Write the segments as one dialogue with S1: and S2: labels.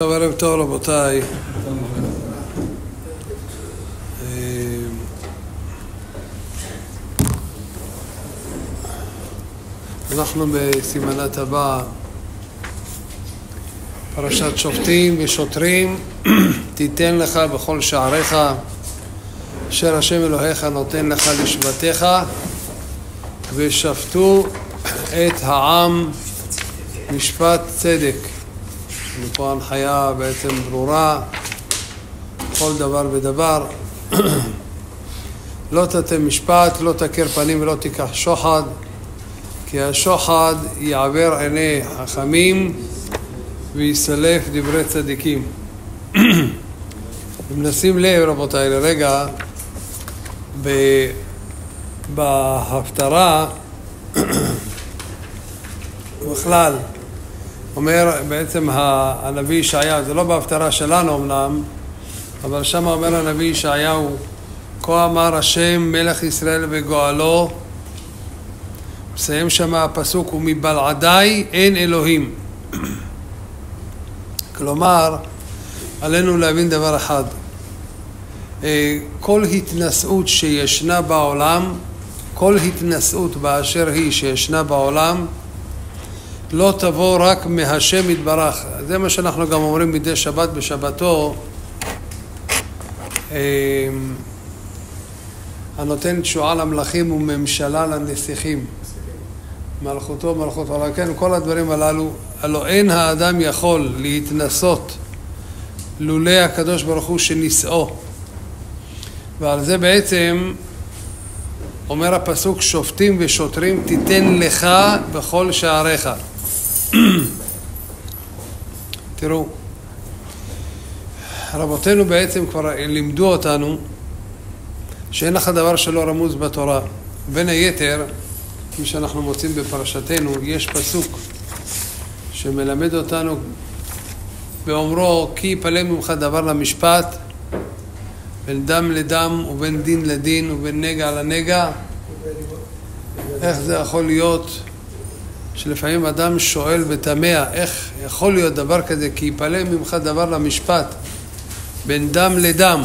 S1: ערב טוב רבותיי. אנחנו בסימנת הבא, פרשת שופטים ושוטרים. תיתן לך בכל שעריך אשר השם אלוהיך נותן לך לשבטיך, ושפטו את העם משפט צדק. פה הנחיה בעצם ברורה, כל דבר ודבר. לא תתה משפט, לא תכר פנים ולא תיקח שוחד, כי השוחד יעבר עיני חכמים ויסלף דברי צדיקים. אם נשים לב רבותיי לרגע, בהפטרה בכלל אומר בעצם הנביא ישעיהו, זה לא בהפטרה שלנו אמנם, אבל שם אומר הנביא ישעיהו, כה אמר השם מלך ישראל וגואלו. מסיים שם הפסוק, ומבלעדי אין אלוהים. כלומר, עלינו להבין דבר אחד, כל התנשאות שישנה בעולם, כל התנשאות באשר היא שישנה בעולם, לא תבוא רק מהשם יתברך. זה מה שאנחנו גם אומרים מדי שבת בשבתו, הנותן תשועה למלכים וממשלה לנסיכים, מלכותו מלכות עולם. כן, כל הדברים הללו, הלא אין האדם יכול להתנסות לולא הקדוש ברוך הוא שנישאו. ועל זה בעצם אומר הפסוק, שופטים ושוטרים תיתן לך בכל שעריך. תראו, רבותינו בעצם כבר לימדו אותנו שאין לך דבר שלא רמוז בתורה. בין היתר, כפי שאנחנו מוצאים בפרשתנו, יש פסוק שמלמד אותנו באומרו, כי יפלא ממך דבר למשפט, בין דם לדם ובין דין לדין ובין נגע לנגע. איך זה יכול להיות שלפעמים אדם שואל ותמה, איך יכול להיות דבר כזה, כי יפלא ממך דבר למשפט, בין דם לדם.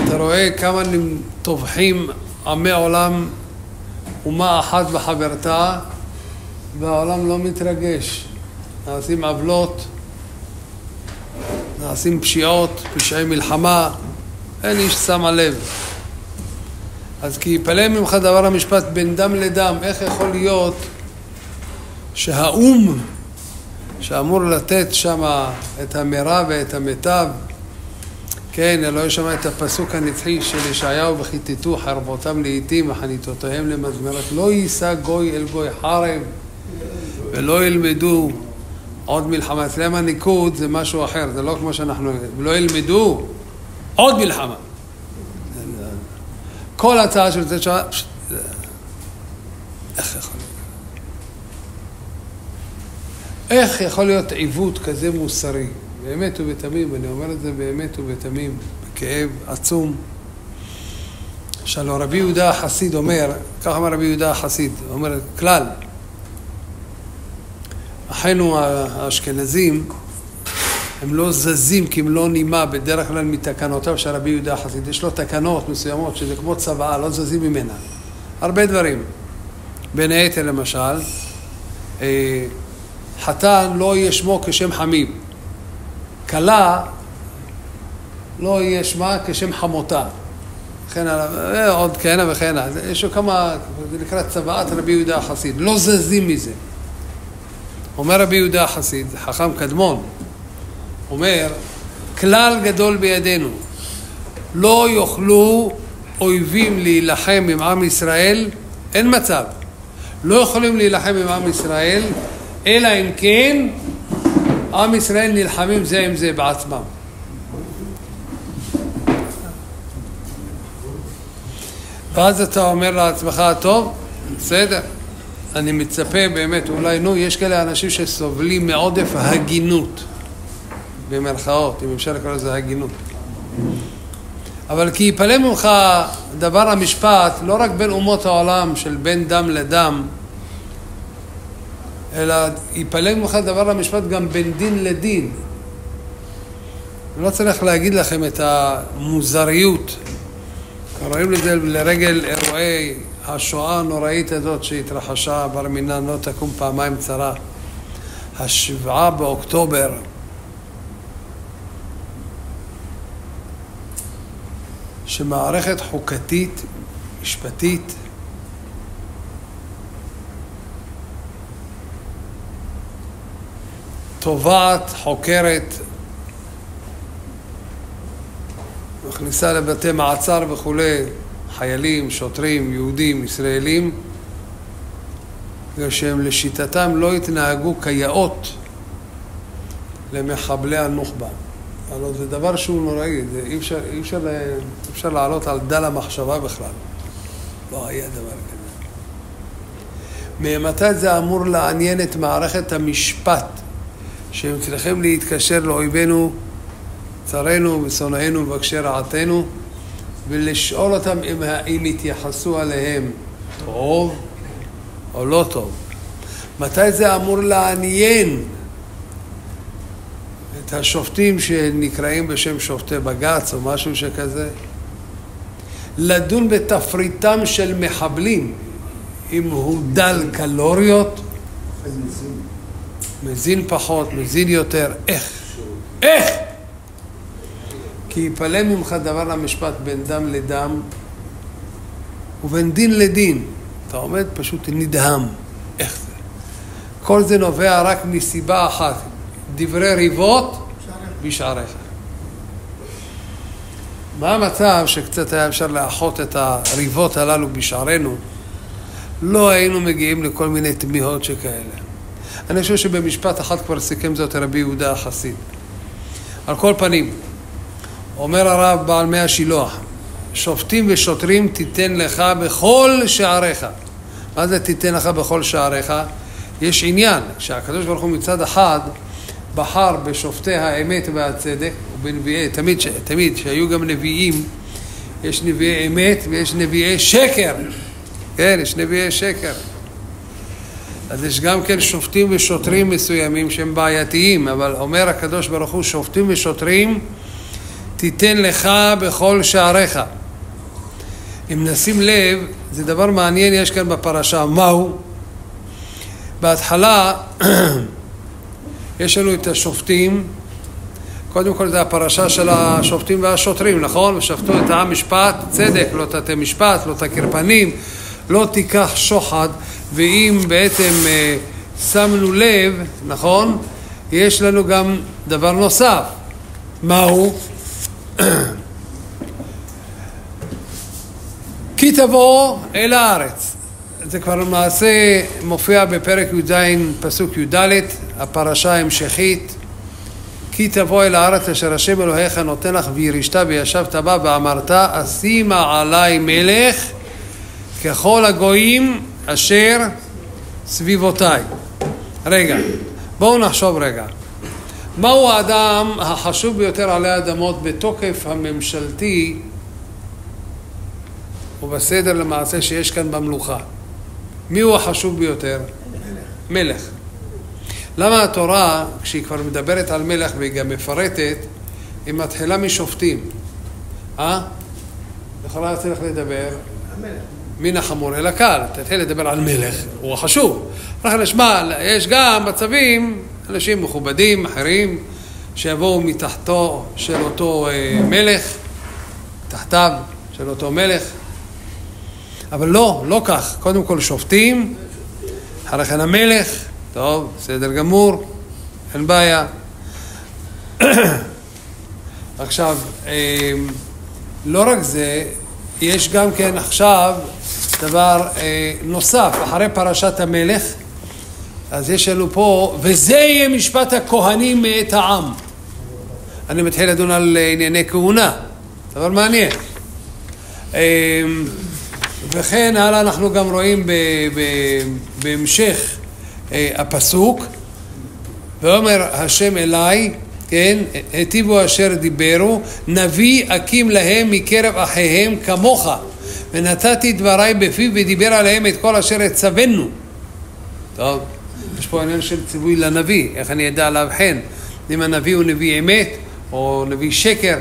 S1: אתה רואה כמה טובחים עמי עולם אומה אחת בחברתה, והעולם לא מתרגש. נעשים עוולות, נעשים פשיעות, פשעי מלחמה, אין איש שם לב. אז כי יפלא ממך דבר המשפט בין דם לדם, איך יכול להיות שהאום שאמור לתת שם את המרב ואת המיטב, כן, אלוהי שמע את הפסוק הנצחי של ישעיהו, וכיתתו חרבותם לעתים וחניתותיהם למזמרת, לא יישא גוי אל גוי חרב ולא ילמדו עוד מלחמה. אצלם הניקוד זה משהו אחר, זה לא כמו שאנחנו, לא ילמדו עוד מלחמה. כל הצעה של זה שעה, איך יכול להיות עיוות כזה מוסרי? באמת ובתמים, אני אומר את זה באמת ובתמים, בכאב עצום. שלו רבי יהודה החסיד אומר, כך אמר רבי יהודה החסיד, אומר כלל, אחינו האשכנזים, הם לא זזים כי הם לא נימה בדרך כלל מתקנותיו של רבי יהודה החסיד. יש לו תקנות מסוימות שזה כמו צבא, לא זזים ממנה. הרבה דברים. בין היתר למשל, חתן לא יהיה שמו כשם חמיב. כלה לא יהיה שמה כשם חמותה. וכן עוד כהנה וכהנה. יש לו כמה, זה נקרא צבאת רבי יהודה החסיד. לא זזים מזה. אומר רבי יהודה החסיד, חכם קדמון, אומר, כלל גדול בידינו, לא יוכלו אויבים להילחם עם עם ישראל, אין מצב. לא יכולים להילחם עם עם ישראל, אלא אם כן, עם ישראל נלחמים זה עם זה בעצמם. ואז אתה אומר לעצמך, טוב, בסדר, אני מצפה באמת, אולי יש כאלה אנשים שסובלים מעודף הגינות, במרכאות, אם אפשר לקרוא לזה הגינות. אבל כי יפלא ממך דבר המשפט, לא רק בין אומות העולם של בין דם לדם, אלא ייפלג ממך דבר למשפט גם בין דין לדין. אני לא צריך להגיד לכם את המוזריות. רואים לזה לרגל אירועי השואה הנוראית הזאת שהתרחשה, בר מינן לא תקום פעמיים צרה. 7 באוקטובר. שמערכת חוקתית, משפטית, תובעת, חוקרת, מכניסה לבתי מעצר וכו', חיילים, שוטרים, יהודים, ישראלים, ושהם לשיטתם לא התנהגו כיאות למחבלי הנוח'בה. אבל זה דבר שהוא נוראי, אי אפשר לעלות על דל המחשבה בכלל. לא היה דבר כזה. ממתי זה אמור לעניין את מערכת המשפט, שהם צריכים להתקשר לאויבינו, צרינו ושונאינו ומבקשי רעתנו, ולשאול אותם אם יתייחסו עליהם טוב או לא טוב. מתי זה אמור לעניין את השופטים שנקראים בשם שופטי בג"ץ או משהו שכזה? לדון בתפריטם של מחבלים, אם הוא דל קלוריות, מזין פחות, מזין יותר, איך? כי ייפלא ממך דבר למשפט בין דם לדם ובין דין לדין. אתה עומד פשוט נדהם. איך זה? כל זה נובע רק מסיבה אחת. דברי ריבות בשעריך. מה המצב שקצת היה אפשר לאחות את הריבות הללו בשערינו? לא היינו מגיעים לכל מיני תמיהות שכאלה. אני חושב שבמשפט אחד כבר סיכם זאת רבי יהודה החסיד. על כל פנים, אומר הרב בעל מי השילוח, שופטים ושוטרים תיתן לך בכל שעריך. מה זה תיתן לך בכל שעריך? יש עניין, שהקדוש ברוך הוא מצד אחד בחר בשופטי האמת והצדק, ובנביאי, תמיד שהיו גם נביאים, יש נביאי אמת ויש נביאי שקר. כן, יש נביאי שקר. אז יש גם כן שופטים ושוטרים מסוימים שהם בעייתיים, אבל אומר הקדוש ברוך הוא, שופטים ושוטרים תיתן לך בכל שעריך. אם נשים לב, זה דבר מעניין יש כאן בפרשה. מהו? בהתחלה יש לנו את השופטים. קודם כל זה הפרשה של השופטים והשוטרים, נכון? ושפטו את העם משפט צדק, לא תטה משפט, לא תכיר פנים, לא תיקח שוחד. ואם בעצם שמנו לב, נכון? יש לנו גם דבר נוסף. מהו? כי תבוא אל הארץ. זה כבר למעשה מופיע בפרק י"ז פסוק י"ד, הפרשה ההמשכית. כי תבוא אל הארץ אשר השם אלוהיך נותן לך וירשת וישבת בה ואמרת אשימה עלי מלך ככל הגויים אשר סביבותיי. רגע, בואו נחשוב רגע. מהו האדם החשוב ביותר עלי האדמות בתוקף הממשלתי ובסדר למעשה שיש כאן במלוכה? מי הוא החשוב ביותר? מלך. למה התורה, כשהיא כבר מדברת על מלך והיא גם מפרטת, היא מתחילה משופטים? יכולה צריך לדבר? המלך. מן החמור אל הקל, תתחיל לדבר על מלך, הוא החשוב. לכן נשמע, יש גם מצבים, אנשים מכובדים, אחרים, שיבואו מתחתו של אותו מלך, תחתיו של אותו מלך. אבל לא כך. קודם כל שופטים, אחרי כן המלך, טוב, בסדר גמור, אין בעיה. עכשיו, לא רק זה, יש גם כן עכשיו דבר נוסף, אחרי פרשת המלך, אז יש לנו פה, וזה יהיה משפט הכהנים מאת העם. אני מתחיל לדון על ענייני כהונה, דבר מעניין. וכן הלאה אנחנו גם רואים בהמשך הפסוק, ואומר השם אליי, כן, היטיבו אשר דיברו, נביא אקים להם מקרב אחיהם כמוך, ונתתי דבריי בפיו ודיבר עליהם את כל אשר הצווינו. טוב, יש פה עניין של ציווי לנביא, איך אני אדע להבחן, אם הנביא הוא נביא אמת או נביא שקר.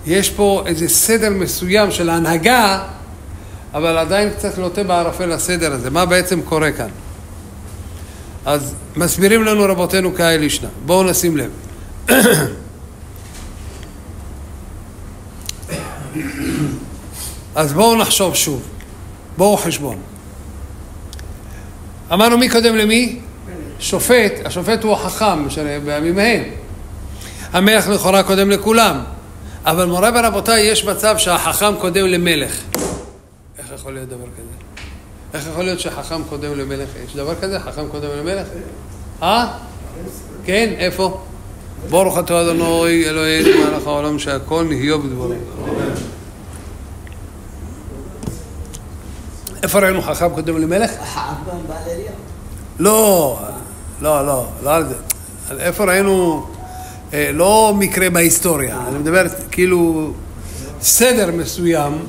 S1: יש פה איזה סדר מסוים של ההנהגה, אבל עדיין קצת לוטה בערפל הסדר הזה. מה בעצם קורה כאן? אז מסבירים לנו רבותינו כאל ישנה. בואו נשים לב. אז בואו נחשוב שוב. בואו חשבון. אמרנו מי קודם למי? שופט. השופט הוא החכם בימים ההם. המלך לכאורה קודם לכולם. אבל מורה ורבותיי, יש מצב שהחכם קודם למלך. איך יכול להיות דבר כזה? איך יכול להיות שחכם קודם למלך? יש דבר כזה? חכם קודם למלך? כן? איפה? ברוך אתה אדוני אלוהינו מלך העולם שהכל נהיה בדברו. איפה ראינו חכם קודם למלך? לא על זה. איפה ראינו, לא מקרה בהיסטוריה, אני מדבר כאילו סדר מסוים,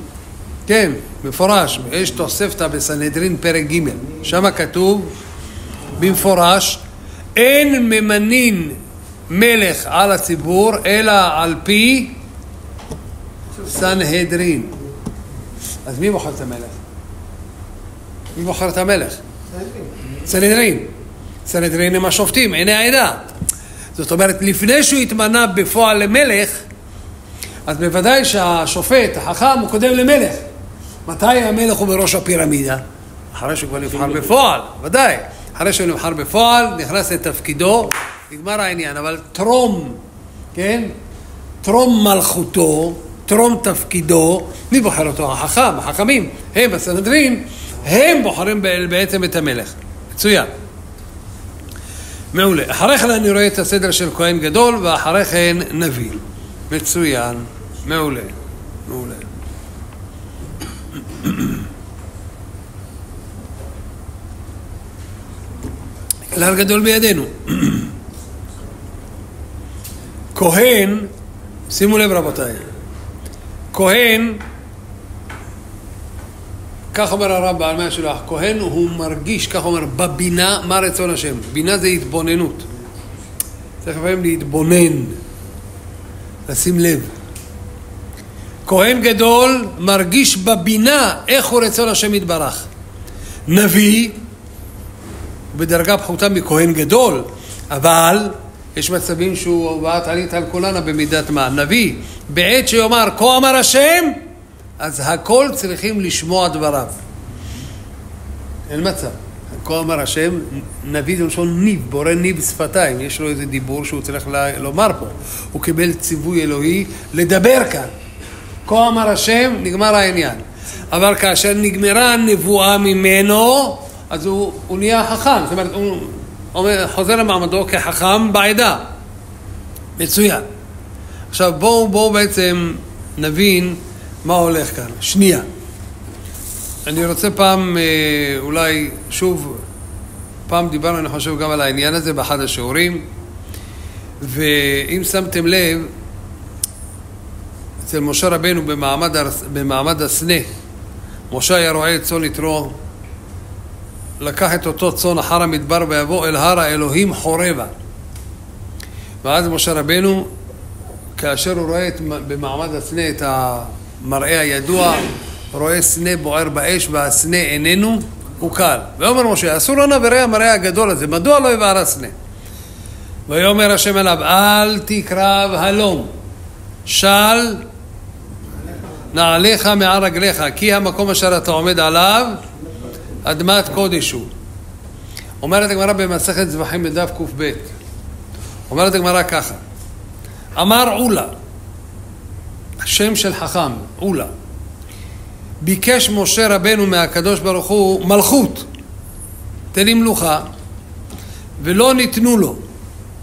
S1: כן, מפורש, יש תוספתא בסנהדרין פרק ג', שם כתוב במפורש, אין ממנין מלך על הציבור אלא על פי סנהדרין. אז מי בוחר את המלך? מי בוחר את המלך? סנהדרין. סנהדרין הם השופטים, עיני העדה. זאת אומרת, לפני שהוא התמנה בפועל למלך, אז בוודאי שהשופט, החכם, הוא קודם למלך. מתי המלך הוא בראש הפירמידה? אחרי שהוא כבר נבחר בפועל, ודאי. אחרי שהוא נבחר בפועל, נכנס לתפקידו, נגמר העניין. אבל טרום, כן? טרום מלכותו, טרום תפקידו, מי בוחר אותו? החכם, החכמים. הם בסנהדרין, הם בוחרים בעצם את המלך. מצוין. מעולה. אחרי כן אני רואה את הסדר של כהן גדול, ואחרי כן נביא. מצוין. מעולה. מעולה. כלל גדול בידינו. כהן, שימו לב רבותיי, כהן, כך אומר הרב בעל מאה שלוח, כהן הוא מרגיש, כך אומר, בבינה, מה רצון השם? בינה זה התבוננות. צריך לפעמים להתבונן, לשים לב. כהן גדול מרגיש בבינה איך הוא רצון השם יתברך. נביא, בדרגה פחותה מכהן גדול, אבל יש מצבים שהוא באת עלית על כולנה במידת מה. נביא, בעת שיאמר כה אמר השם, אז הכל צריכים לשמוע דבריו. אין מצב. כה אמר השם, נביא זה לשון ניב, בורא ניב שפתיים. יש לו איזה דיבור שהוא צריך לומר פה. הוא קיבל ציווי אלוהי לדבר כאן. כה אמר השם, נגמר העניין. אבל כאשר נגמרה הנבואה ממנו, אז הוא נהיה חכם. זאת אומרת, הוא חוזר למעמדו כחכם בעדה. מצוין. עכשיו בואו בעצם נבין מה הולך כאן. שנייה. אני רוצה פעם, אולי שוב, פעם דיברנו, אני חושב גם על העניין הזה באחד השיעורים, ואם שמתם לב, אצל משה רבנו במעמד הסנה, משה היה רואה את צאן יתרו, לקח את אותו צאן אחר המדבר ויבוא אל הר האלוהים חורבה. ואז משה רבנו, כאשר הוא רואה במעמד הסנה את המראה הידוע, רואה סנה בוער באש והסנה איננו, הוא קל. ואומר משה, אסור לנו וראה המראה הגדול הזה, מדוע לא יבער הסנה? ויאמר השם אליו, אל תקרב הלום, של נעליך מעל רגליך, כי המקום אשר אתה עומד עליו, אדמת קודש הוא. אומרת הגמרא במסכת זבחים בדף ק"ב, אומרת הגמרא ככה, אמר עולה, השם של חכם, עולה, ביקש משה רבנו מהקדוש ברוך הוא מלכות, תן לי מלוכה, ולא ניתנו לו.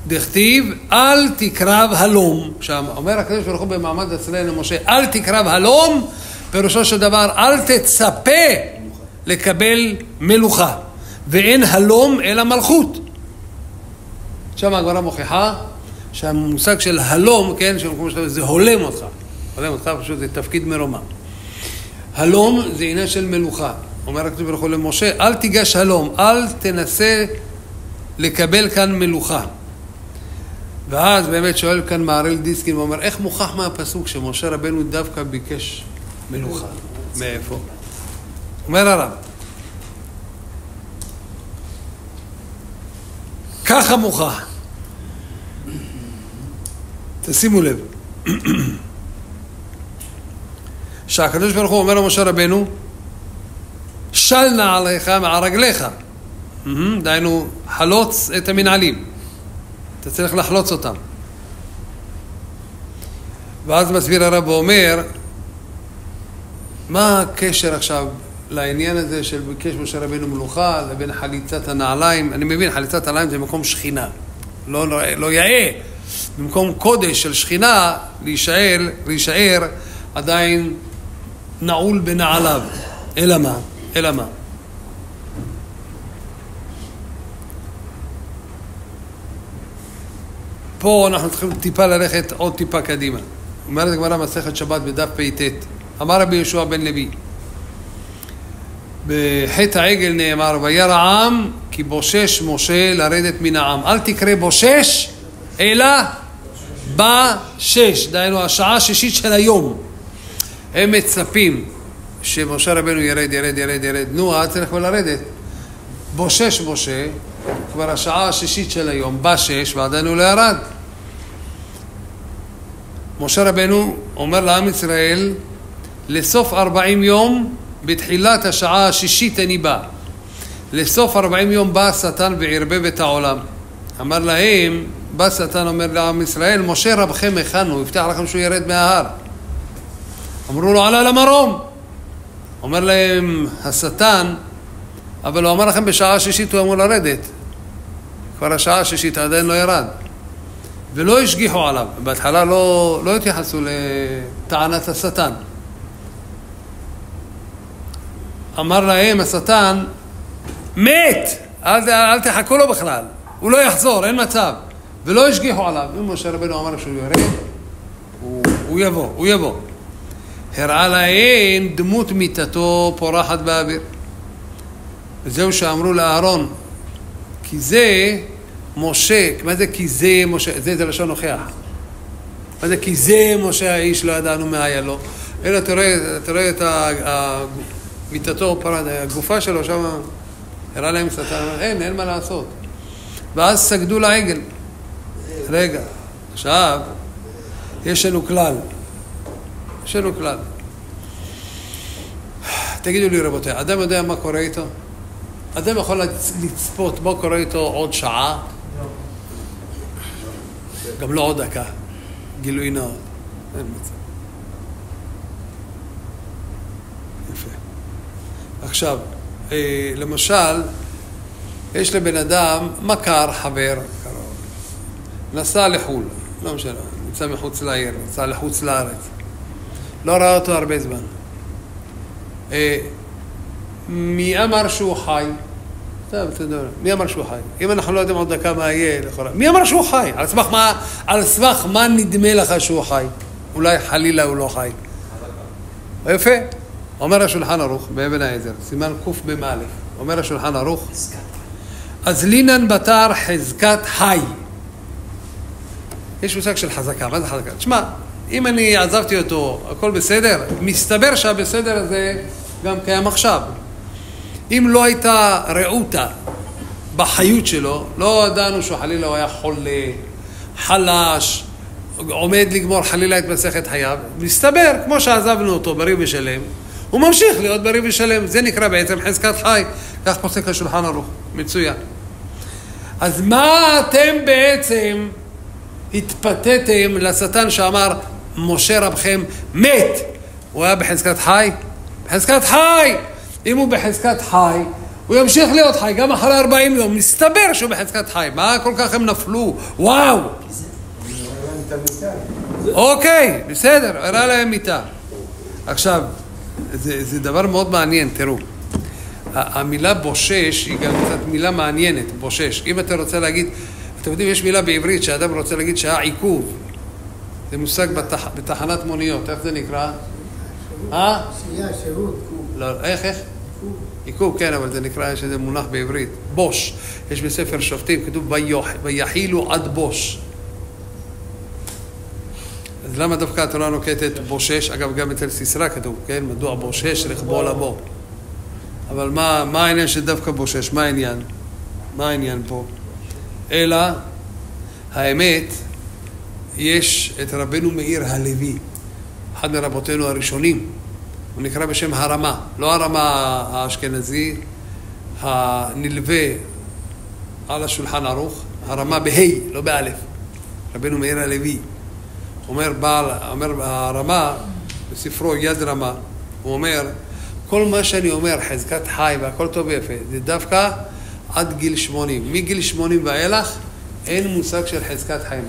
S1: דכתיב, אל תקרב הלום. שם אומר הקדוש ברוך הוא במעמד הסנה למשה, אל תקרב הלום, פירושו של דבר, אל תצפה לקבל מלוכה. ואין הלום אלא מלכות. שם הגמרא מוכיחה שהמושג של הלום, כן, זה הולם אותך. הולם אותך, פשוט זה תפקיד מרומם. הלום זה עניין של מלוכה. אומר הקדוש ברוך הוא למשה, אל תיגש הלום, אל תנסה לקבל כאן מלוכה. ואז באמת שואל כאן מהר"ל דיסקין ואומר, איך מוכח מהפסוק שמשה רבנו דווקא ביקש מלוכה? מאיפה? אומר הרב, ככה מוכח. תשימו לב. שהקדוש ברוך הוא אומר למשה רבנו, של נעליך מעל רגליך. דהיינו, חלוץ את המנעלים. אתה צריך לחלוץ אותם. ואז מסביר הרב ואומר, מה הקשר עכשיו לעניין הזה של ביקש משה רבנו מלוכה לבין חליצת הנעליים? אני מבין, חליצת הנעליים זה מקום שכינה. לא יאה. במקום קודש של שכינה, להישאר עדיין נעול בנעליו. אלא מה? אלא מה? פה אנחנו צריכים טיפה ללכת עוד טיפה קדימה. אומרת הגמרא מסכת שבת בדף פ"ט. אמר רבי יהושע בן לוי, בחטא העגל נאמר, וירא העם כי בושש משה לרדת מן העם. אל תקרא בושש, אלא בשש. דהיינו, השעה השישית של היום. הם מצפים שמשה רבנו ירד. נו, צריך כבר לרדת. בושש משה, כבר השעה השישית של היום, בשש, ועדיין הוא לא ירד. משה רבנו אומר לעם ישראל, לסוף 40 יום, בתחילת השעה השישית אני בא. לסוף 40 יום בא השטן וערבב את העולם. אמר להם, בא השטן, אומר לעם ישראל, משה רבכם היכן הוא, הבטיח לכם שהוא ירד מההר. אמרו לו, עלה למרום. אומר להם השטן, אבל הוא אמר לכם בשעה השישית הוא אמור לרדת. כבר השעה השישית עדיין לא ירד. ולא השגיחו עליו. בהתחלה לא התייחסו לטענת השטן. אמר להם השטן, מת! אל תחכו לו בכלל. הוא לא יחזור, אין מצב. ולא השגיחו עליו. אם משה רבנו אמר שהוא ירד, הוא יבוא. הראה להם דמות מיטתו פורחת באוויר. וזהו שאמרו לאהרון, כי זה משה, מה זה כי זה משה? זה לשון הוכח. מה זה כי זה משה האיש, לא ידענו מה היה לו. אלא תראה את מיטתו פורחת, הגופה שלו שם, הראה להם שטן, אין מה לעשות. ואז סגדו לעגל. רגע, עכשיו, יש לנו כלל. תגידו לי רבותיי, אדם יודע מה קורה איתו? אדם יכול לצפות מה קורה איתו עוד שעה? גם לא עוד דקה. גילוי נאות. אין מצב. יפה. עכשיו, למשל, יש לבן אדם מכר, חבר, קרוב. נסע לחול, לא משנה, נמצא מחוץ לעיר, נסע לחוץ לארץ. לא ראה אותו הרבה זמן. מי אמר שהוא חי? מי אמר שהוא חי? אם אנחנו לא יודעים עוד דקה מה יהיה, מי אמר שהוא חי? על סמך מה נדמה לך שהוא חי? אולי חלילה הוא לא חי. יפה. אומר השולחן ערוך באבן העזר, סימן קוף במא', אומר השולחן ערוך, אז לינן בתר חזקת חי. יש מושג של חזקה, מה זה חזקה? תשמע, אם אני עזבתי אותו, הכל בסדר, מסתבר שהבסדר הזה גם קיים עכשיו. אם לא הייתה רעותה בחיות שלו, לא ידענו שהוא חלילה הוא היה חולה, חלש, עומד לגמור חלילה את מסכת חייו, מסתבר, כמו שעזבנו אותו בריא ושלם, הוא ממשיך להיות בריא ושלם. זה נקרא בעצם חזקת חי. כך פוסק השולחן ערוך. מצוין. אז מה אתם בעצם התפתיתם לשטן שאמר משה רבכם מת? הוא היה בחזקת חי? בחזקת חי! אם הוא בחזקת חי, הוא ימשיך להיות חי גם אחרי 40 יום. מסתבר שהוא בחזקת חי. מה כל כך הם נפלו? וואו! אוקיי, בסדר, הראה להם מיטה. עכשיו, זה דבר מאוד מעניין, תראו. המילה בושש היא גם קצת מילה מעניינת, בושש. אם אתה רוצה להגיד, אתם יודעים, יש מילה בעברית שאדם רוצה להגיד שהיה עיכוב. זה מושג בתחנת מוניות, איך זה נקרא?
S2: שירות.
S1: לא, איך? עיכוב, כן, אבל זה נקרא, יש איזה מונח בעברית, בוש. יש בספר שופטים, כתוב ויחילו עד בוש. אז למה דווקא התורה נוקטת בושש? אגב, גם אצל סיסרא כתוב, כן? מדוע בושש לכבול לבוא. אבל מה העניין של דווקא בושש? מה העניין? מה העניין פה? אלא, האמת, יש את רבנו מאיר הלוי, אחד מרבותינו הראשונים, הוא נקרא בשם הרמה, לא הרמה האשכנזי, הנלווה על השולחן ערוך, הרמה בהי, לא באלף, רבנו מאיר הלוי. אומר הרמה, בספרו יד רמה, הוא אומר, כל מה שאני אומר, חזקת חי והכל טוב ויפה, זה דווקא עד גיל 80. מגיל 80 ואילך, אין מושג של חזקת חיים.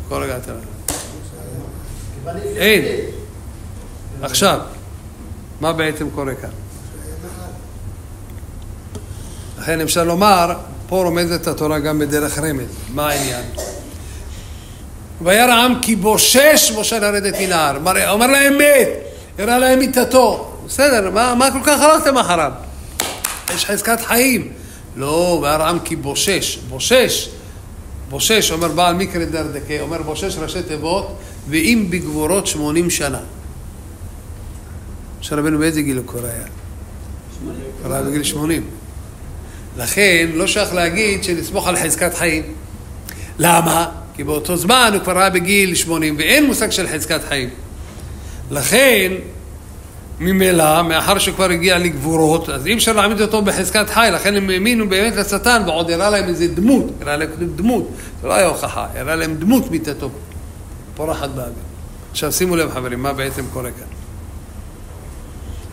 S1: כל רגע אתה... אין. עכשיו, מה בעצם קורה כאן? לכן אפשר לומר, פה רומזת התורה גם בדרך רמז. מה העניין? וירא העם כי בושש משה לרדת מן ההר. אומר להם מת, הראה להם מיתתו. בסדר, מה כל כך הלכתם אחריו? יש חזקת חיים. לא, וירא העם כי בושש. בושש, אומר בעל מקרא דרדקה, אומר בושש ראשי תיבות, ואם בגבורות 80 שנה. שרבנו באיזה גיל הוא קורא היה? קורא בגיל 80. לכן לא שייך להגיד שנסמוך על חזקת חיים. למה? כי באותו זמן הוא כבר היה בגיל 80 ואין מושג של חזקת חיים. לכן, ממילא, מאחר שכבר הגיע לגבורות, אז אי אפשר להעמיד אותו בחזקת חי, לכן הם האמינו באמת לשטן, ועוד הראה להם איזה דמות, הראה להם דמות, זה לא היה הוכחה, הראה להם דמות מיתתו, פורחת באוויר. עכשיו שימו לב חברים, מה בעצם קורה כאן.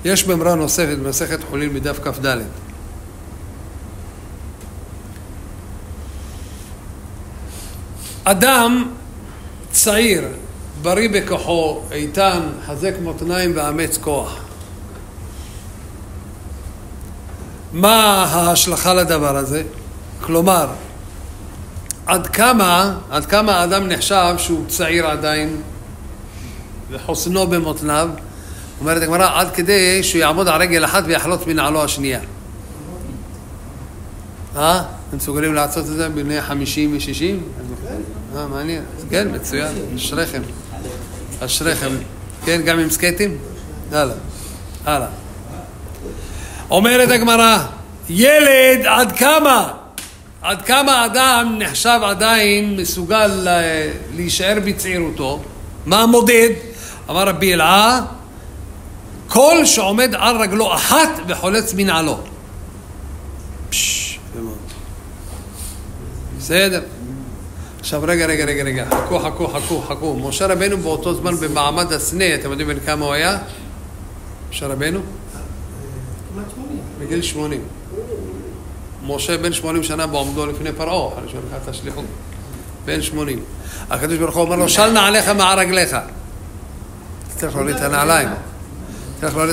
S1: יש במרה נוספת במסכת חולין בדף כ"ד. אדם צעיר, בריא בכוחו, איתן, חזק מותניים ואמץ כוח. מה ההשלכה לדבר הזה? כלומר, עד כמה האדם נחשב שהוא צעיר עדיין וחוסנו במותניו? אומרת הגמרא, עד כדי שהוא יעמוד על רגל אחת ויחלוץ מנעלו השנייה. הם מסוגלים לעשות את זה בני 50 ו-60? מעניין. כן, מצוין. אשריכם. כן, גם עם סקטים? הלאה. אומרת הגמרא, ילד עד כמה אדם נחשב עדיין מסוגל להישאר בצעירותו? מה המודד? אמר רבי אלעא, כל שעומד על רגלו אחת וחולץ מנעלו. בסדר. עכשיו רגע, חכו. משה רבנו באותו זמן במעמד הסנה, אתם יודעים בין כמה הוא היה? משה רבנו? בגיל 80. משה בן 80 שנה בעומדו לפני פרעה, אחרי שהוא לקח את השליחות. בן 80. הקדוש ברוך הוא אומר לו, של נעליך מעל רגליך. צריך להוריד את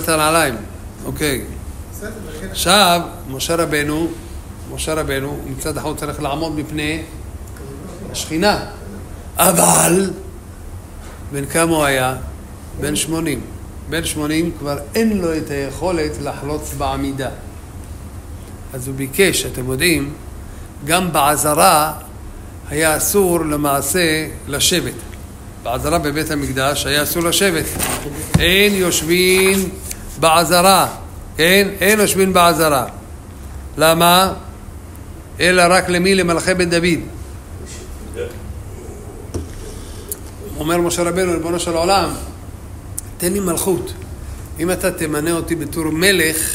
S1: הנעליים. אוקיי. עכשיו, משה רבנו, מצד אחד צריך לעמוד מפני השכינה. אבל, בן כמה הוא היה? בן 80. בן 80 כבר אין לו את היכולת לחלוץ בעמידה. אז הוא ביקש, אתם יודעים, גם בעזרה היה אסור למעשה לשבת. בעזרה בבית המקדש היה אסור לשבת. אין יושבים בעזרה. כן? אין יושבים בעזרה. למה? אלא רק למי? למלכי בית דוד. אומר משה רבנו, ריבונו של העולם, תן לי מלכות. אם אתה תמנה אותי בתור מלך,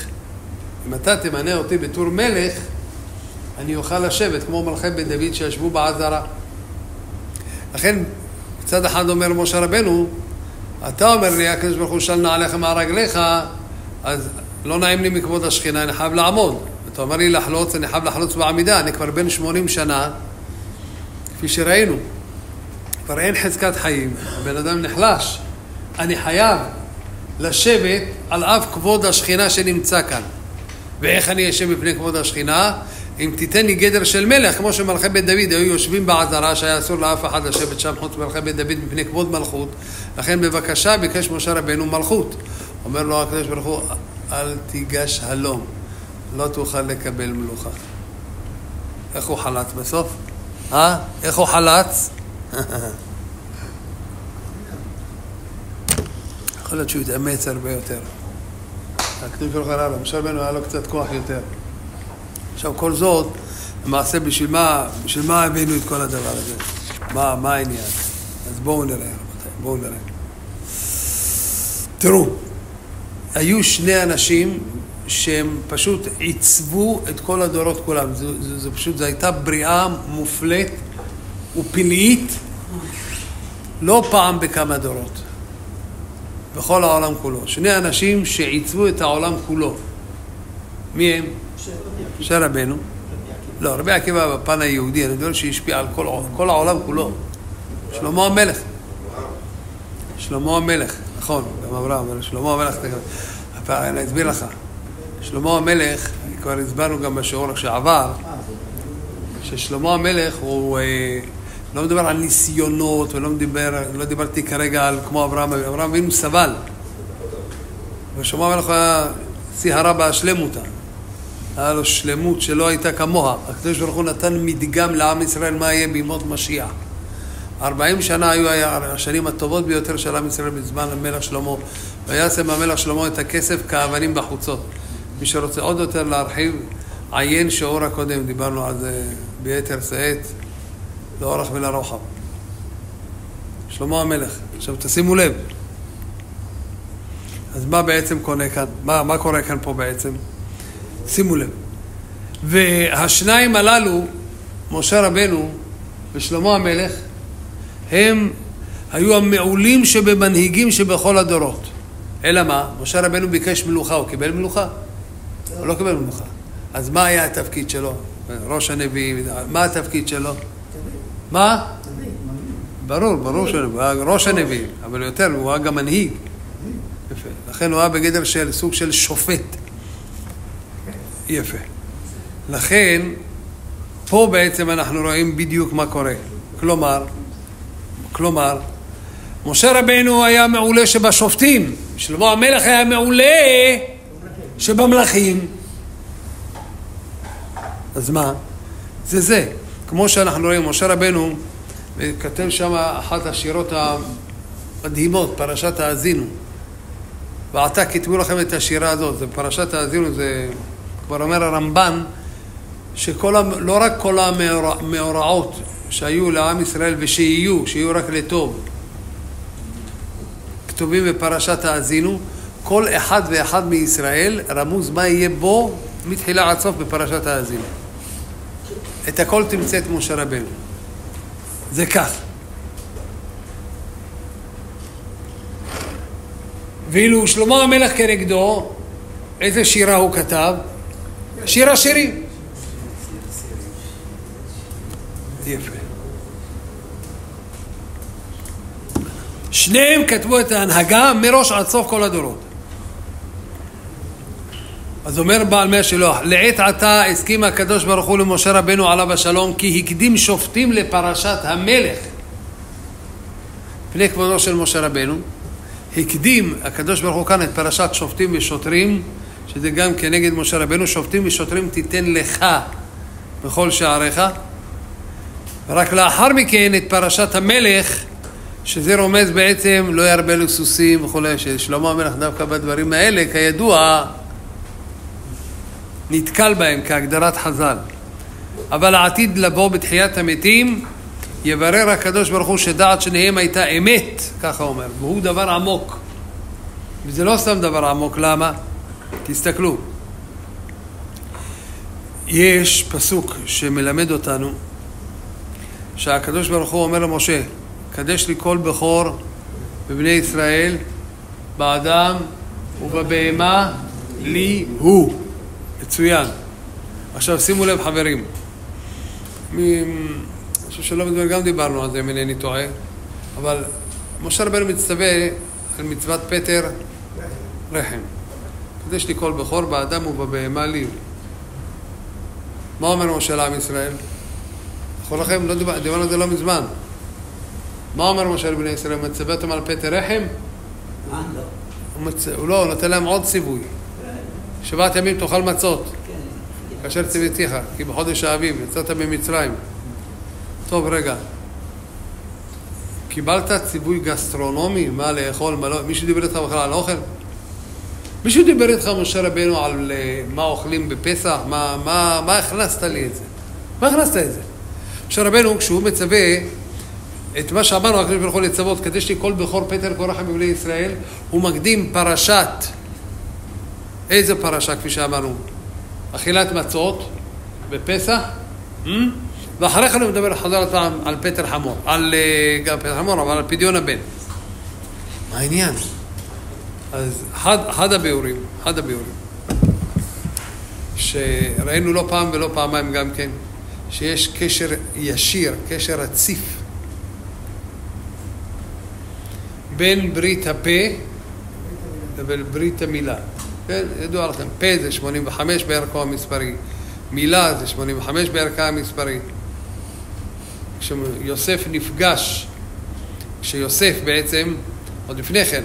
S1: אני אוכל לשבת כמו מלכי בית דוד שישבו בעזרה. לכן, מצד אחד אומר משה רבנו, אתה אומר לי, הקדוש ברוך הוא של נעליך מעל רגליך, אז לא נעים לי מכבוד השכינה, אני חייב לעמוד. אתה אומר לי לחלוץ, אני חייב לחלוץ בעמידה, אני כבר בן 80 שנה, כפי שראינו. כבר אין חזקת חיים, הבן אדם נחלש. אני חייב לשבת על אף כבוד השכינה שנמצא כאן. ואיך אני אשב בפני כבוד השכינה? אם תיתן לי גדר של מלך, כמו שמלכי בית דוד היו יושבים בעזרה, שהיה אסור לאף אחד לשבת שם חוץ מלכי בית דוד בפני כבוד מלכות. לכן בבקשה ביקש משה רבנו מלכות. אומר לו הקדוש ברוך הוא, אל תיגש הלום. לא תוכל לקבל מלוכה. איך הוא חלץ בסוף? איך הוא חלץ? יכול להיות שהוא יתאמץ הרבה יותר. הכתוב שלך הלאה, משה רבנו היה לו קצת כוח יותר. עכשיו כל זאת, למעשה בשביל מה הבאנו את כל הדבר הזה? מה העניין? אז בואו נראה, בואו נראה. תראו, היו שני אנשים שהם פשוט עיצבו את כל הדורות כולם. זה פשוט, זו הייתה בריאה מופלית ופלאית, לא פעם בכמה דורות. בכל העולם כולו. שני אנשים שעיצבו את העולם כולו. מי הם? משה רבנו. לא, רבי עקיבא בפן היהודי, אני יודע שהשפיע על כל העולם כולו. שלמה המלך. שלמה המלך, נכון, גם אברהם, שלמה המלך, אני אסביר לך. שלמה המלך, כבר הסברנו גם בשיעור שעבר, ששלמה המלך הוא לא מדבר על ניסיונות, לא דיברתי כרגע על כמו אברהם אבינו סבל. ושלמה המלך היה סיהרה בהשלמותה. היה לו שלמות שלא הייתה כמוה. הקדוש ברוך הוא נתן מדגם לעם ישראל מה יהיה בימות משיח. 40 שנה היו השנים הטובות ביותר של עם ישראל בזמן המלך שלמה. וישם המלך שלמה את הכסף כאבנים בחוצות. מי שרוצה עוד יותר להרחיב, עיין שיעור הקודם, דיברנו על זה ביתר שאת, לאורך ולרוחב. שלמה המלך. עכשיו תשימו לב. אז מה בעצם קורה כאן? מה קורה כאן פה בעצם? שימו לב. והשניים הללו, משה רבנו ושלמה המלך, הם היו המעולים שבמנהיגים שבכל הדורות. אלא מה? משה רבנו ביקש מלוכה, הוא קיבל מלוכה? הוא לא קיבל מלוכה. אז מה היה התפקיד שלו? ראש הנביאים, מה התפקיד שלו? מה? ברור שהוא היה ראש הנביאים, אבל יותר, הוא היה גם מנהיג. יפה. לכן הוא היה בגדר של סוג של שופט. יפה. לכן, פה בעצם אנחנו רואים בדיוק מה קורה. כלומר, משה רבנו היה מעולה שבשופטים, שלמה המלך היה מעולה שבמלכים. אז מה? זה. כמו שאנחנו רואים, משה רבנו כתב שם אחת השירות המדהימות, פרשת האזינו. ועתה כתבו לכם את השירה הזאת, זה פרשת האזינו, זה כבר אומר הרמב"ן, שלא רק כל המאורעות שהיו לעם ישראל ושיהיו רק לטוב, כתובים בפרשת האזינו, כל אחד ואחד מישראל רמוז מה יהיה בו מתחילה עד סוף בפרשת האזינו. את הכל תמצא את משה רבנו. זה כך. ואילו שלמה המלך כנגדו, איזה שירה הוא כתב? שיר השירים. יפה. שניהם כתבו את ההנהגה מראש עד סוף כל הדורות. אז אומר בעל מאה שלוח, לעת עתה הסכים הקדוש ברוך הוא למשה רבנו עליו השלום, כי הקדים שופטים לפרשת המלך. פני כבודו של משה רבנו, הקדים הקדוש ברוך הוא כאן את פרשת שופטים ושוטרים, שזה גם כנגד משה רבנו, שופטים ושוטרים תיתן לך בכל שעריך. ורק לאחר מכן את פרשת המלך, שזה רומז בעצם לא ירבה לו סוסים וכו', ששלמה המלך דווקא בדברים האלה, כידוע, נתקל בהם כהגדרת חז"ל. אבל העתיד לבוא בתחיית המתים, יברר הקדוש ברוך הוא שדעת שניהם הייתה אמת, ככה אומר, והוא דבר עמוק. וזה לא סתם דבר עמוק, למה? תסתכלו. יש פסוק שמלמד אותנו, שהקדוש ברוך הוא אומר למשה, קדש לי כל בכור בבני ישראל, באדם ובבהמה לי הוא. מצוין. עכשיו שימו לב חברים, אני חושב שלא מדבר, גם דיברנו על זה אם אינני טועה, אבל משה רבנו מצטווה על מצוות פטר רחם. קדש לי כל בכור באדם ובבהמה לי. מה אומר משה לעם ישראל? יכול לכם, לא דיברנו על זה לא מזמן. מה אומר משה לבני ישראל? מצווה אותם על פטר רחם? הוא לא, נותן להם עוד ציווי. 7 ימים תאכל מצות. כאשר ציוויתיך, כי בחודש האביב יצאת ממצרים. טוב, רגע. קיבלת ציווי גסטרונומי, מה לאכול, מה לא, מישהו דיבר איתך בכלל על אוכל? מישהו דיבר איתך, משה רבנו, על מה אוכלים בפסח? מה הכנסת לי את זה? מה הכנסת את זה? משה רבנו, כשהוא מצווה את מה שאמרנו, הקדוש ברוך הוא לצוות, כדי שכל בכור פטר קורח בבני ישראל, הוא מקדים פרשת, איזה פרשה כפי שאמרנו? אכילת מצות בפסח, ואחרי כן הוא מדבר חזרת פעם על פטר חמור, גם פטר חמור, אבל על פדיון הבן. מה העניין? אז אחד הביאורים, שראינו לא פעם ולא פעמיים גם כן, שיש קשר ישיר, קשר רציף, בין ברית הפה לבין ברית המילה. כן, ידוע לכם, פה זה 85 בערכו המספרי, מילה זה 85 בערכה המספרי. כשיוסף נפגש, כשיוסף בעצם, עוד לפני כן,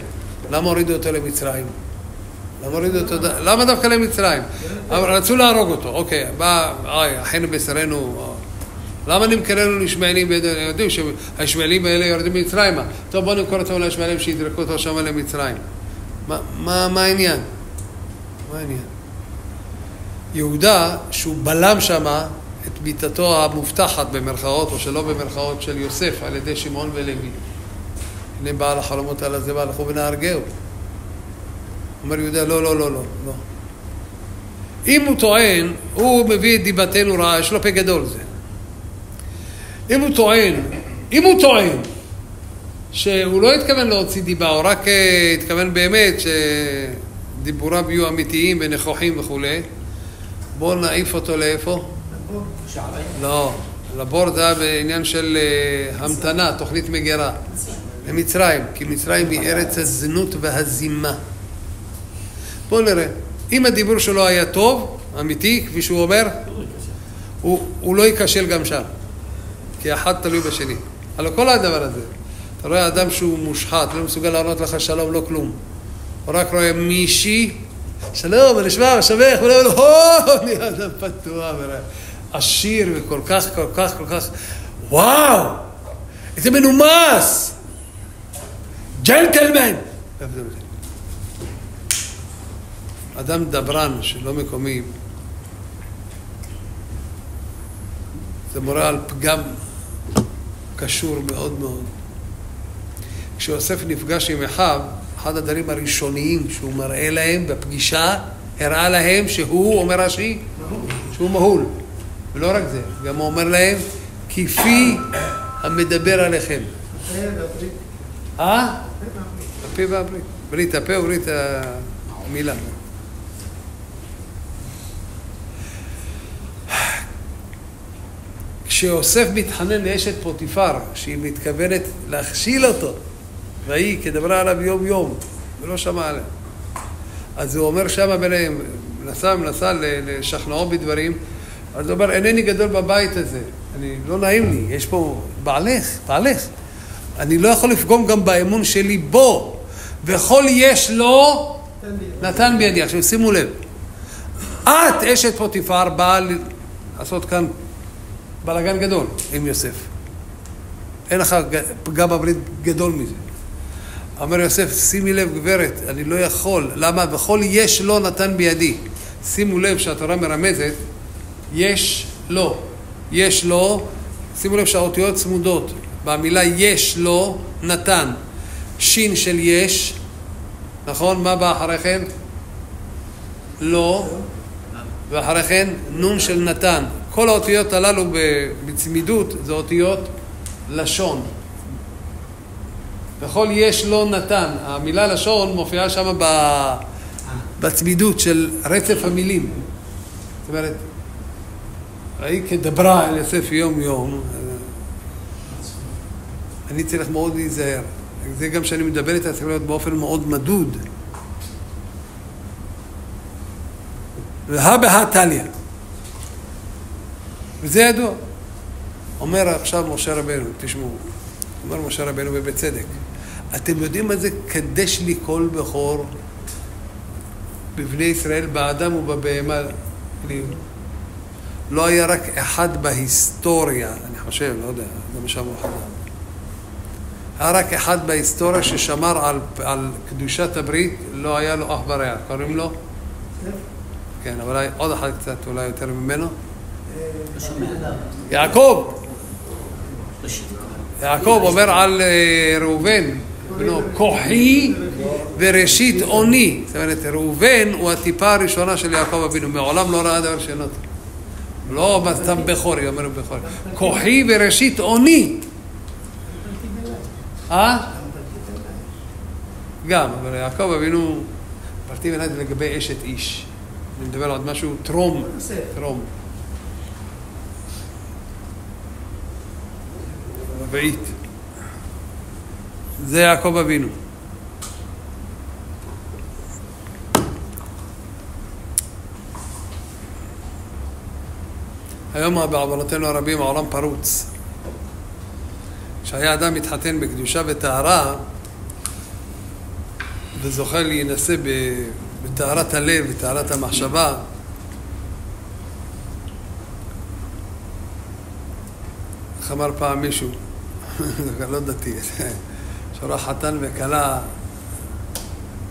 S1: למה הורידו אותו למצרים? למה דווקא למצרים? אבל רצו להרוג אותו, אוקיי, בא, אחינו בשרנו, למה נמכרנו לישמעאלים? יודעים שהישמעאלים האלה יורדים למצרימה. טוב, בואו נמכור אותם לישמעאלים שידרקו אותו שם למצרים. מה העניין? יהודה, שהוא בלם שמה את ביתתו המובטחת במרכאות, או שלא במרכאות, של יוסף על ידי שמעון ולוי. הנה בעל החלומות על הזה, והלכו ונהרגהו. אומר יהודה, לא. אם הוא טוען, הוא מביא את דיבתנו רעה, יש לו פה גדול זה. אם הוא טוען שהוא לא התכוון להוציא דיבה, הוא רק התכוון באמת שדיבוריו יהיו אמיתיים ונכוחים וכו', בואו נעיף אותו לאיפה? לא, לבור זה היה בעניין של המתנה, תוכנית מגירה. למצרים, כי מצרים היא ארץ הזנות והזימה. בואו נראה, אם הדיבור שלו היה טוב, אמיתי, כפי שהוא אומר, הוא לא ייכשל גם שם. כי אחד תלוי בשני. על כל הדבר הזה. אתה רואה אדם שהוא מושחת, לא מסוגל לענות לך שלום, לא כלום. הוא רק רואה מישהי, שלום, אני שמע, שבח, אני אדם פתוח, עשיר וכל כך, וואו, איזה מנומס, ג'נטלמן. אדם דברן שלא מקומי, זה מורה על פגם קשור מאוד מאוד. כשיוסף נפגש עם אחיו, אחד הדברים הראשוניים שהוא מראה להם בפגישה, הראה להם שהוא, אומר רש"י, שהוא מהול. ולא רק זה, גם הוא אומר להם, כפי המדבר עליכם. הפה והברית. ברית הפה וברית המילה. כשיוסף מתחנן לאשת פוטיפר, שהיא מתכוונת להכשיל אותו, והיא כדברה עליו יום יום, ולא שמע עליה. אז הוא אומר שמה ביניהם, מנסה לשכנעו בדברים, אז הוא אומר, אינני גדול בבית הזה, לא נעים לי, יש פה בעלך, אני לא יכול לפגום גם באמון שלי בו, וכל יש לו, נתן בידי. עכשיו שימו לב, את אשת פוטיפר באה לעשות כאן בלגן גדול עם יוסף. אין לך פגם בברית גדול מזה. אומר יוסף, שימי לב גברת, אני לא יכול. למה? וכל יש לו נתן בידי. שימו לב שהתורה מרמזת, יש לו, שימו לב שהאותיות צמודות. במילה יש לו נתן. שין של יש, נכון? מה בא אחרי כן? לא. ואחרי כן נון של נתן. כל האותיות הללו בצמידות זה אותיות לשון. וכל יש לו נתן. המילה לשון מופיעה שם בצמידות של רצף המילים. זאת אומרת, ראי כדברה על יוסף יום יום. אני צריך מאוד להיזהר. זה גם שאני מדבר איתה, צריך להיות באופן מאוד מדוד. והבאה טליה. וזה ידוע. אומר עכשיו משה רבנו, תשמעו, אומר משה רבנו ובצדק, אתם יודעים מה זה קדש לי כל בכור בבני ישראל, באדם ובבהמה? לא היה רק אחד בהיסטוריה, אני חושב, לא יודע, זה מה שאמרו חז"ל. היה רק אחד בהיסטוריה ששמר על קדושת הברית, לא היה לו אח ורע. קוראים לו? כן, אבל עוד אחד קצת, אולי יותר ממנו. יעקב. יעקב אומר על ראובן, בנו, כוחי וראשית אוני. זאת אומרת, ראובן הוא הטיפה הראשונה של יעקב אבינו, מעולם לא ראה דבר שאינו. לא סתם בכורי, אומר בכורי. כוחי וראשית אוני. גם, אבל יעקב אבינו, פרטי בנאי לגבי אשת איש. אני מדבר על משהו טרום. רביעית. זה יעקב אבינו. היום בעוונותינו הרבים העולם פרוץ. כשהיה אדם מתחתן בקדושה וטהרה וזוכה להינשא בטהרת הלב וטהרת המחשבה, איך אמר פעם מישהו, זה לא דתי, שורח חתן וכלה,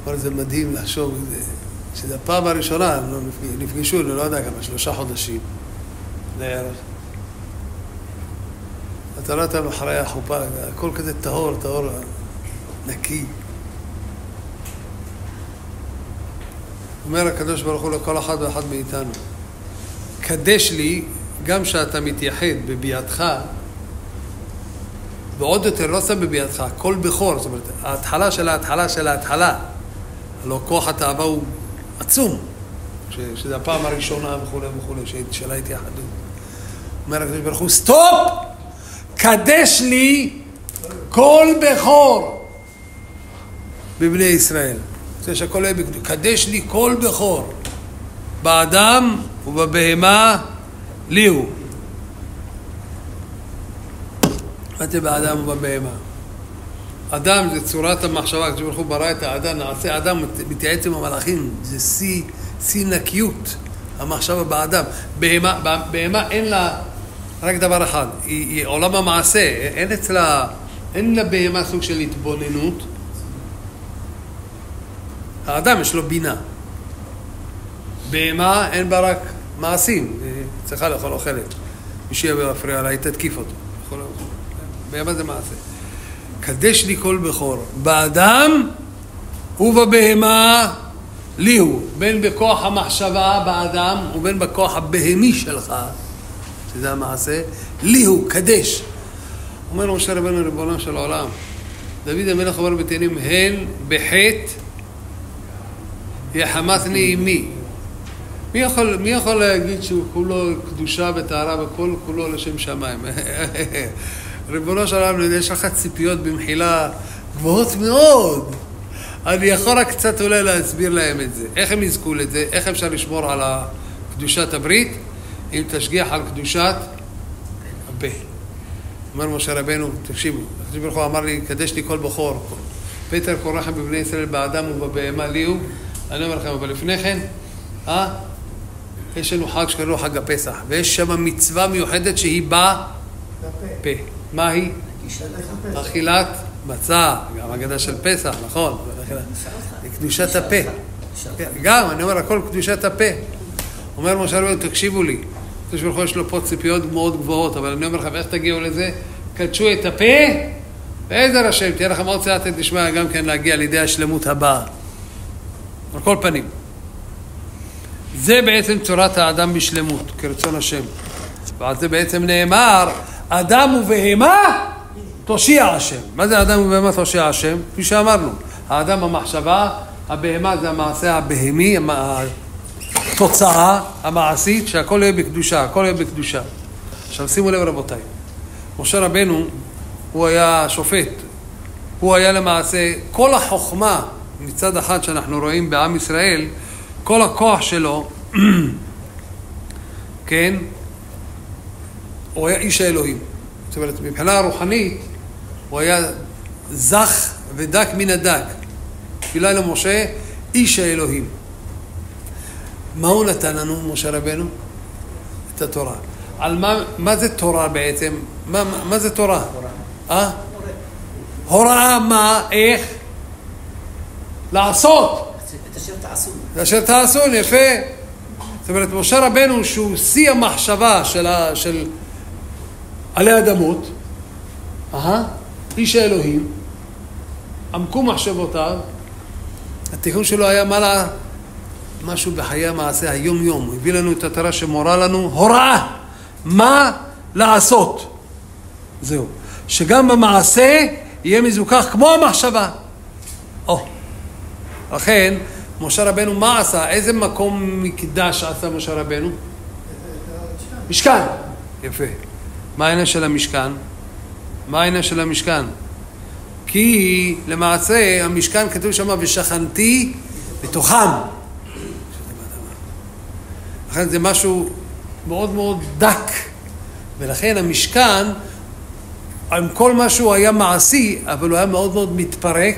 S1: אבל זה מדהים לחשוב שזה הפעם הראשונה, נפגשו, לא יודע כמה, 3 חודשים לערך. אתה לא יודע אחרי החופה, הכל כזה טהור, נקי. אומר הקדוש ברוך הוא לכל אחד ואחד מאיתנו, קדש לי גם שאתה מתייחד בביאתך, ועוד יותר לא שם בביאתך, כל בכור, זאת אומרת, ההתחלה של ההתחלה, הלא כוח התאווה הוא עצום, שזה הפעם הראשונה וכו', של ההתייחדות. אומר הקדוש ברוך הוא, סטופ! קדש לי כל בכור בבני ישראל. זה שהכל יהיה בקדוש. קדש לי כל בכור באדם ובבהמה לי הוא. מה זה באדם ובבהמה? אדם זה צורת המחשבה, כשברוך הוא ברא את האדם, נעשה אדם מתייעץ עם המלאכים, זה שיא נקיות, המחשבה באדם. בהמה אין לה רק דבר אחד, היא עולם המעשה, אין לה בהמה סוג של התבוננות. האדם יש לו בינה. בהמה אין בה רק מעשים, היא צריכה לאכול אוכלת. מי שיהיה מפריע לה, היא תתקיף אותו. בהמה זה מעשה. קדש לי כל בכור, באדם ובבהמה לי הוא, בין בכוח המחשבה באדם ובין בכוח הבהמי שלך, שזה המעשה, לי הוא, קדש. אומר משה רבנו ריבונו של העולם, דוד המלך אומר בתהילים, הן בחטא יחמתני עמי. מי יכול להגיד שהוא כולו קדושה וטהרה וכל כולו לשם שמיים? ריבונו של העולם, יש לך ציפיות במחילה גבוהות מאוד. אני יכול רק קצת אולי להסביר להם את זה. איך הם יזכו לזה? איך אפשר לשמור על קדושת הברית? אם תשגיח על קדושת הפה. אומר משה רבנו, תקשיבו, הקדוש ברוך הוא אמר לי, קדש לי כל בכור. פטר קורא בבני ישראל באדם ובבהמה לי הוא. אני אומר לכם, אבל לפני כן, יש לנו חג שקראו חג הפסח, ויש שם מצווה מיוחדת שהיא בפה. מה היא? אכילת מצה, גם הגדה של פסח, נכון? קדושת הפה. גם, אני אומר, הכל קדושת הפה. אומר משה רבנו, תקשיבו לי. הקדוש ברוך הוא יש לו פה ציפיות מאוד גבוהות, אבל אני אומר לכם, איך תגיעו לזה? קדשו את הפה, בעזר השם, תהיה לכם עוד סייעתא דשמיא גם כן להגיע לידי השלמות הבאה. על כל פנים. זה בעצם צורת האדם בשלמות, כרצון השם. ועל זה בעצם נאמר, אדם ובהמה תושיע השם. מה זה אדם ובהמה תושיע השם? כפי שאמרנו, האדם המחשבה, הבהמה זה המעשה הבהמי, התוצאה המעשית, שהכל יהיה בקדושה, הכל יהיה בקדושה. עכשיו שימו לב רבותיי, משה רבנו הוא היה שופט, הוא היה למעשה, כל החוכמה מצד אחד שאנחנו רואים בעם ישראל, כל הכוח שלו, כן, הוא היה איש האלוהים. זאת אומרת, מבחינה רוחנית, הוא היה זך ודק מן הדק. תפילה למשה, איש האלוהים. מה הוא נתן לנו, משה רבנו? את התורה. על מה זה תורה בעצם? מה זה תורה? הוראה מה? איך? לעשות. את אשר תעשון, יפה. זאת אומרת, משה רבנו שהוא שיא המחשבה של עלי אדמות, איש האלוהים, עמקו מחשבותיו, התיקון שלו היה משהו בחיי המעשה, היום יום. הוא הביא לנו את התורה שמורה לנו הוראה, מה לעשות. זהו. שגם במעשה יהיה מזוכח כמו המחשבה. לכן, משה רבנו מה עשה? איזה מקום מקדש עשה משה רבנו? משכן. יפה. מה העניין של המשכן? מה העניין של המשכן? כי למעשה המשכן כתוב שם ושכנתי בתוכם. לכן זה משהו מאוד מאוד דק. ולכן המשכן, עם כל משהו היה מעשי, אבל הוא היה מאוד מאוד מתפרק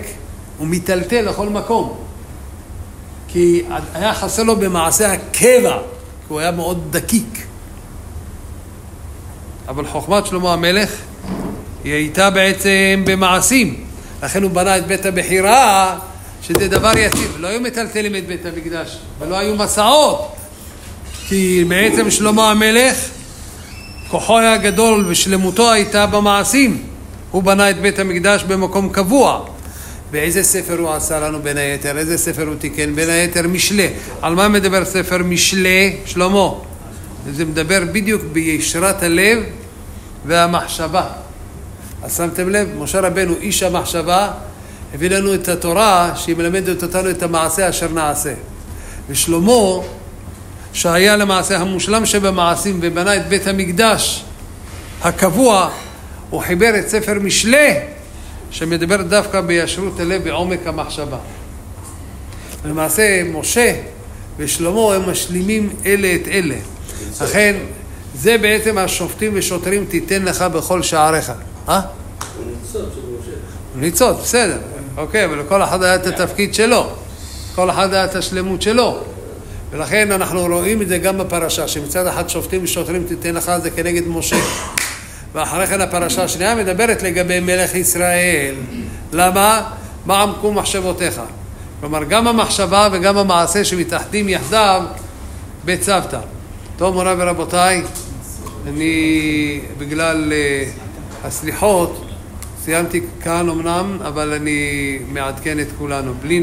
S1: ומטלטל לכל מקום. כי היה חסר לו במעשה הקבע, כי הוא היה מאוד דקיק. אבל חוכמת שלמה המלך היא הייתה בעצם במעשים. לכן הוא בנה את בית הבחירה, שזה דבר יציב. לא היו מטלטלים את בית המקדש, ולא היו מסעות. כי בעצם שלמה המלך, כוחו היה גדול ושלמותו הייתה במעשים. הוא בנה את בית המקדש במקום קבוע. באיזה ספר הוא עשה לנו בין היתר? איזה ספר הוא תיקן? בין היתר משלי. על מה מדבר ספר משלי? שלמה. זה מדבר בדיוק בישרת הלב והמחשבה. אז שמתם לב, משה רבנו איש המחשבה הביא לנו את התורה שהיא מלמדת אותנו את המעשה אשר נעשה. ושלמה שהיה למעשה המושלם שבמעשים ובנה את בית המקדש הקבוע, הוא חיבר את ספר משלי שמדבר דווקא בישרות הלב בעומק המחשבה. למעשה משה ושלמה הם משלימים אלה את אלה. לכן זה בעצם השופטים ושוטרים תיתן לך בכל שעריך. ניצוץ, בסדר. אוקיי, אבל לכל אחד היה את התפקיד שלו. כל אחד היה את השלמות שלו. ולכן אנחנו רואים את זה גם בפרשה, שמצד אחד שופטים ושוטרים תיתן לך זה כנגד משה. ואחרי כן הפרשה השנייה מדברת לגבי מלך ישראל. למה? מה עמקו מחשבותיך? כלומר, גם המחשבה וגם המעשה שמתאחדים יחדיו בצוותא. טוב, מוריי ורבותיי, אני בגלל הסליחות סיימתי כאן אמנם, אבל אני מעדכן את כולנו. בלי